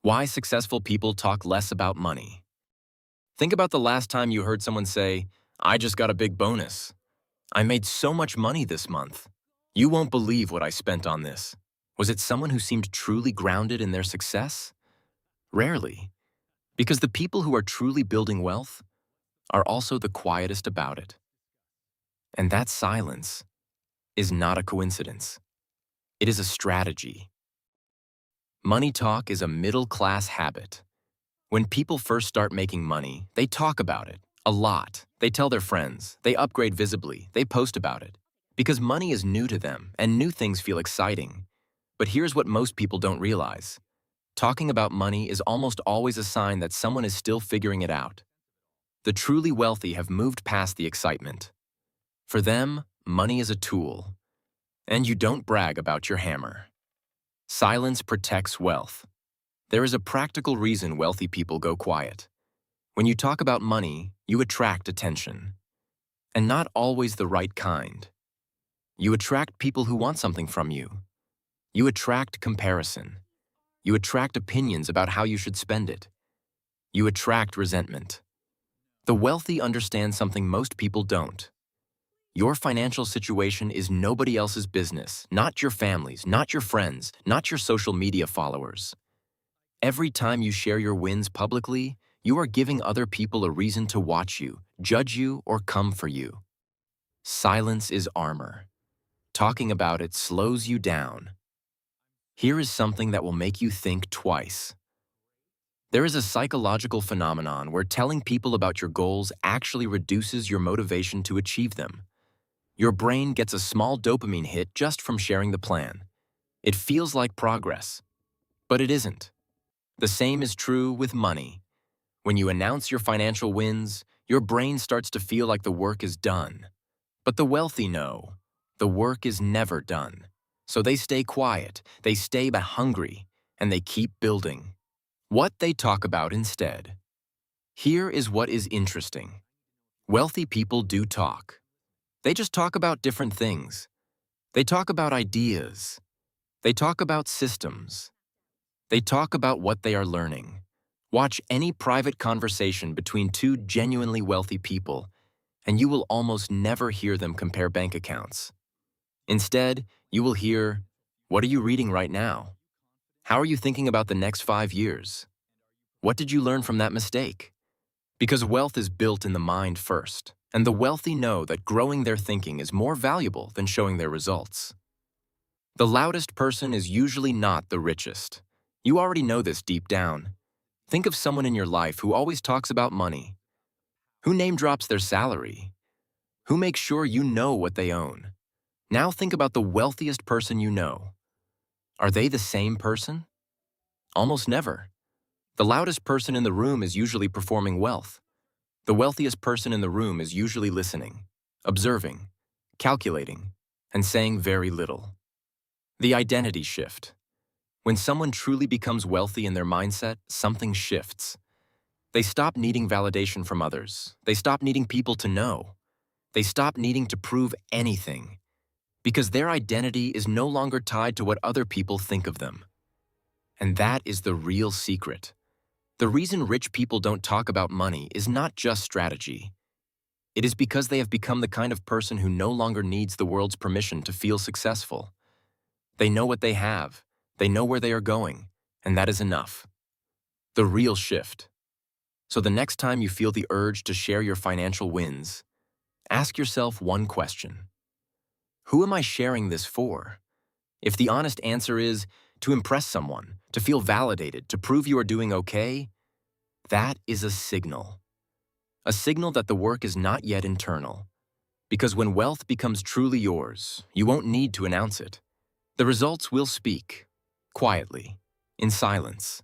Why successful people talk less about money. Think about the last time you heard someone say, "I just got a big bonus. I made so much money this month. You won't believe what I spent on this." Was it someone who seemed truly grounded in their success? Rarely, because the people who are truly building wealth are also the quietest about it. And that silence is not a coincidence. It is a strategy. Money talk is a middle-class habit. When people first start making money, they talk about it a lot. They tell their friends, they upgrade visibly, they post about it. Because money is new to them and new things feel exciting. But here's what most people don't realize. Talking about money is almost always a sign that someone is still figuring it out. The truly wealthy have moved past the excitement. For them, money is a tool. And you don't brag about your hammer. Silence protects wealth. There is a practical reason wealthy people go quiet. When you talk about money, you attract attention. And not always the right kind. You attract people who want something from you. You attract comparison. You attract opinions about how you should spend it. You attract resentment. The wealthy understand something most people don't. Your financial situation is nobody else's business, not your family's, not your friends, not your social media followers. Every time you share your wins publicly, you are giving other people a reason to watch you, judge you, or come for you. Silence is armor. Talking about it slows you down. Here is something that will make you think twice. There is a psychological phenomenon where telling people about your goals actually reduces your motivation to achieve them. Your brain gets a small dopamine hit just from sharing the plan. It feels like progress, but it isn't. The same is true with money. When you announce your financial wins, your brain starts to feel like the work is done. But the wealthy know the work is never done. So they stay quiet, they stay hungry, and they keep building. What they talk about instead. Here is what is interesting. Wealthy people do talk. They just talk about different things. They talk about ideas. They talk about systems. They talk about what they are learning. Watch any private conversation between two genuinely wealthy people, and you will almost never hear them compare bank accounts. Instead, you will hear, "What are you reading right now? How are you thinking about the next 5 years? What did you learn from that mistake?" Because wealth is built in the mind first, and the wealthy know that growing their thinking is more valuable than showing their results. The loudest person is usually not the richest. You already know this deep down. Think of someone in your life who always talks about money. Who name drops their salary? Who makes sure you know what they own? Now think about the wealthiest person you know. Are they the same person? Almost never. The loudest person in the room is usually performing wealth. The wealthiest person in the room is usually listening, observing, calculating, and saying very little. The identity shift. When someone truly becomes wealthy in their mindset, something shifts. They stop needing validation from others. They stop needing people to know. They stop needing to prove anything. Because their identity is no longer tied to what other people think of them. And that is the real secret. The reason rich people don't talk about money is not just strategy. It is because they have become the kind of person who no longer needs the world's permission to feel successful. They know what they have, they know where they are going, and that is enough. The real shift. So the next time you feel the urge to share your financial wins, ask yourself one question. Who am I sharing this for? If the honest answer is to impress someone, to feel validated, to prove you are doing okay, that is a signal. A signal that the work is not yet internal. Because when wealth becomes truly yours, you won't need to announce it. The results will speak, quietly, in silence.